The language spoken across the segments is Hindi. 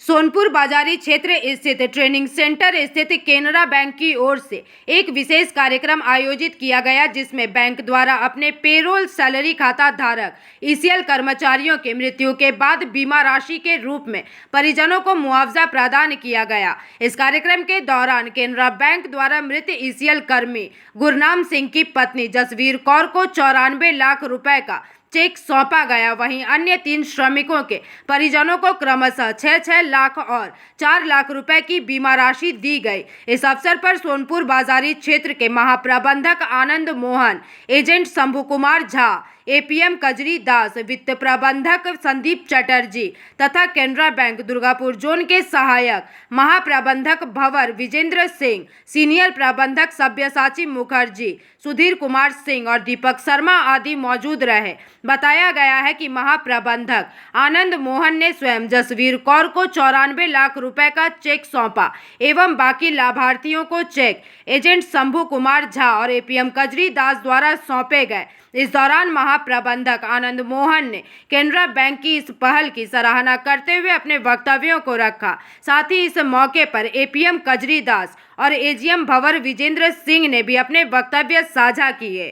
सोनपुर बाजारी क्षेत्र स्थित ट्रेनिंग सेंटर स्थित केनरा बैंक की ओर से एक विशेष कार्यक्रम आयोजित किया गया, जिसमें बैंक द्वारा अपने पेरोल सैलरी खाता धारक ईसीएल कर्मचारियों की मृत्यु के बाद बीमा राशि के रूप में परिजनों को मुआवजा प्रदान किया गया। इस कार्यक्रम के दौरान केनरा बैंक द्वारा मृत ईसीएल कर्मी गुरनाम सिंह की पत्नी जसवीर कौर को 94 लाख रुपए का चेक सौंपा गया। वहीं अन्य 3 श्रमिकों के परिजनों को क्रमशः 6 लाख और 4 लाख रुपए की बीमा राशि दी गई। इस अवसर पर सोनपुर बाजारी क्षेत्र के महाप्रबंधक आनंद मोहन, एजेंट शंभू कुमार झा, एपीएम कजरी दास, वित्त प्रबंधक संदीप चटर्जी तथा केनरा बैंक दुर्गापुर जोन के सहायक महाप्रबंधक भंवर विजेंद्र सिंह, सीनियर प्रबंधक सब्यसाची मुखर्जी, सुधीर कुमार सिंह और दीपक शर्मा आदि मौजूद रहे। बताया गया है कि महाप्रबंधक आनंद मोहन ने स्वयं जसवीर कौर को 94 लाख रुपए का चेक सौंपा एवं बाकी लाभार्थियों को चेक एजेंट शंभू कुमार झा और एपीएम कजरी दास द्वारा सौंपे गए। इस दौरान महाप्रबंधक आनंद मोहन ने केनरा बैंक की इस पहल की सराहना करते हुए अपने वक्तव्यों को रखा। साथ ही इस मौके पर एपीएम कजरी दास और एजीएम भंवर विजेंद्र सिंह ने भी अपने वक्तव्य साझा किए।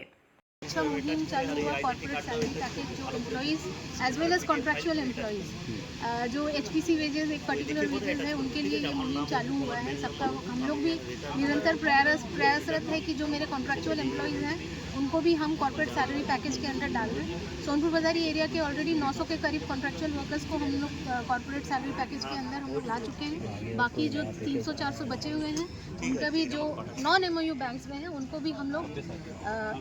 अच्छा मुहिम चालू हुआ कॉर्पोरेट सैलरी पैकेज जो employees as well as contractual employees जो एचपीसी वेजेस एक पर्टिकुलर वेजेस है उनके लिए ये मुहिम चालू हुआ है। सबका हम लोग भी निरंतर प्रयासरत है कि जो मेरे कॉन्ट्रैक्चुअल एम्प्लॉइज़ हैं उनको भी हम कॉर्पोरेट सैलरी पैकेज के अंदर डाल दें। सोनपुर बाजारी एरिया के ऑलरेडी 900 के करीब कॉन्ट्रैक्चुअल वर्कर्स को हम लोग कॉर्पोरेट सैलरी पैकेज के अंदर हम लोग ला चुके हैं। बाकी जो 300-400 बचे हुए हैं उनका भी जो नॉन एमओयू बैंक्स में हैं उनको भी हम लोग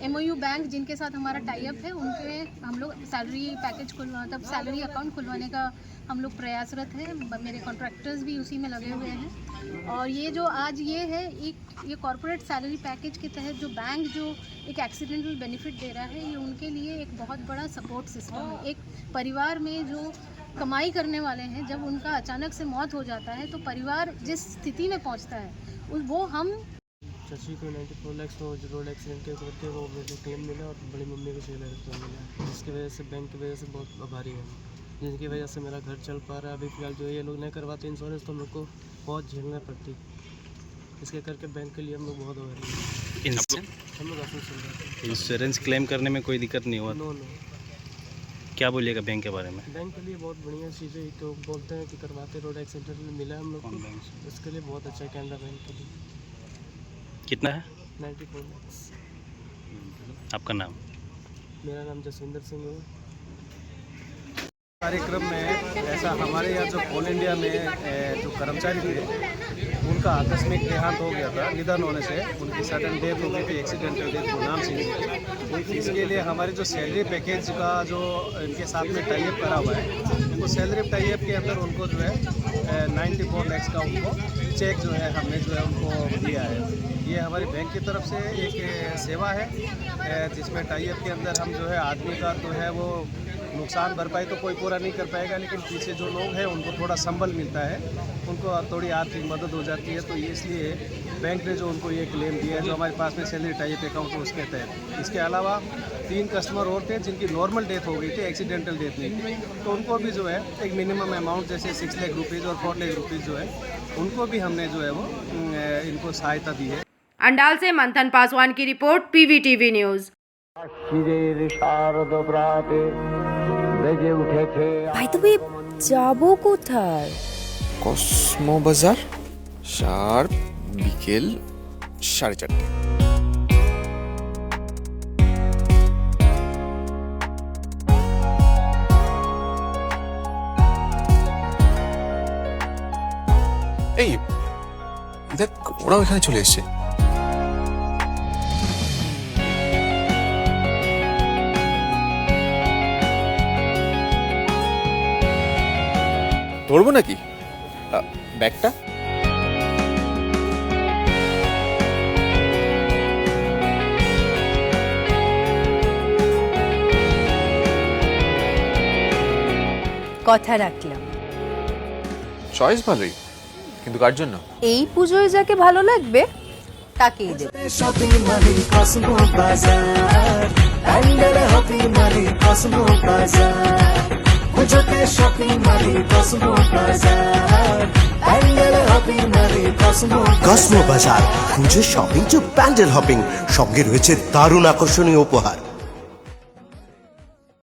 एमओयू बैंक जिनके साथ हमारा टाई अप है उनके हम लोग सैलरी पैकेज मतलब सैलरी अकाउंट खुलवाने का हम लोग प्रयासरत हैं। मेरे कॉन्ट्रैक्टर्स भी उसी में लगे हुए हैं। और ये जो आज ये है ये कॉर्पोरेट सैलरी पैकेज के तहत जो बैंक जो एक एक्सीडेंटल बेनिफिट दे रहा है, ये उनके लिए एक बहुत बड़ा सपोर्ट सिस्टम है। एक परिवार में जो कमाई करने वाले हैं, जब उनका अचानक से मौत हो जाता है तो परिवार जिस स्थिति में पहुंचता है वो हम शशि को 94 लाख तो रोड एक्सीडेंट के करके वो मुझे क्लेम मिला और बड़ी मम्मी को 6 लाख रुपये मिला, जिसकी वजह से बैंक की वजह से बहुत आभारी है, जिनकी वजह से मेरा घर चल पा रहा है। अभी फिलहाल जो ये लोग नहीं करवाते इंश्योरेंस तो मेरे को बहुत झेलना पड़ती, इसके करके बैंक के लिए हम लोग बहुत आभारी हैं। हम लोग इंश्योरेंस क्लेम करने में कोई दिक्कत नहीं हुआ? नो। क्या बोलिएगा बैंक के बारे में? बैंक के लिए बहुत बढ़िया चीज़ें तो बोलते हैं कि करवाते, रोड एक्सीडेंट मिला हम लोग को, इसके लिए बहुत अच्छा है केनरा बैंक के लिए। कितना है? 94 लाख। आपका नाम? मेरा नाम जसविंदर सिंह है। कार्यक्रम में ऐसा हमारे यहाँ जो ऑल इंडिया में जो कर्मचारी थे उनका आकस्मिक देहांत हो गया था, निधन होने से उनकी सडन डेथ हो गई थी, एक्सीडेंटल डेथ गुरनाम सिंह जी। इसके लिए हमारे जो सैलरी पैकेज का जो इनके साथ में टाई अप करा हुआ है, तो सैलरी टाई अप के अंदर उनको जो है 94 लाख का उनको चेक जो है हमने जो है उनको दिया है। ये हमारी बैंक की तरफ से एक सेवा है जिसमें टाई अप के अंदर हम जो है आदमी का जो है वो नुकसान भरपाई तो कोई पूरा नहीं कर पाएगा, लेकिन पीछे जो लोग हैं उनको थोड़ा संबल मिलता है, उनको थोड़ी आर्थिक मदद हो जाती है। तो ये इसलिए बैंक ने जो उनको ये क्लेम दिया है जो हमारे पास में सैलरी टाई अप अकाउंट है उसके तहत। इसके अलावा 3 कस्टमर और थे जिनकी नॉर्मल डेथ हो गई थी, एक्सीडेंटल डेथ नहीं थी, तो उनको भी जो है एक मिनिमम अमाउंट जैसे 6 लाख रुपीज़ और 4 लाख रुपीज़ जो है उनको भी हमने जो है वो इनको सहायता दी है। अंडाल से मंथन पासवान की रिपोर्ट, पीवीटीवी न्यूज़। ভাই তুমি যাবো কোথায়? কসমো বাজার, শার্প বিকেল 4:30। এই দেখ ওরাও এখানে চলে এসছে। ধরবো নাকি ব্যাগটা? কথা রাখলাম। চয়েস ভালোই, কিন্তু কার জন্য? এই পুজোয় যাকে ভালো লাগবে তাকেই দেব। শপিং মানি কসমো বাজার, ব্যান্ডেল হ্যাপি মানি কসমো বাজার, मुझे शॉपिंग मानी कॉस्मो बाजार। কসমো বাজার, খুঁজে শপিং টু প্যান্ডেল হপিং, সঙ্গে রয়েছে দারুণ আকর্ষণীয় উপহার।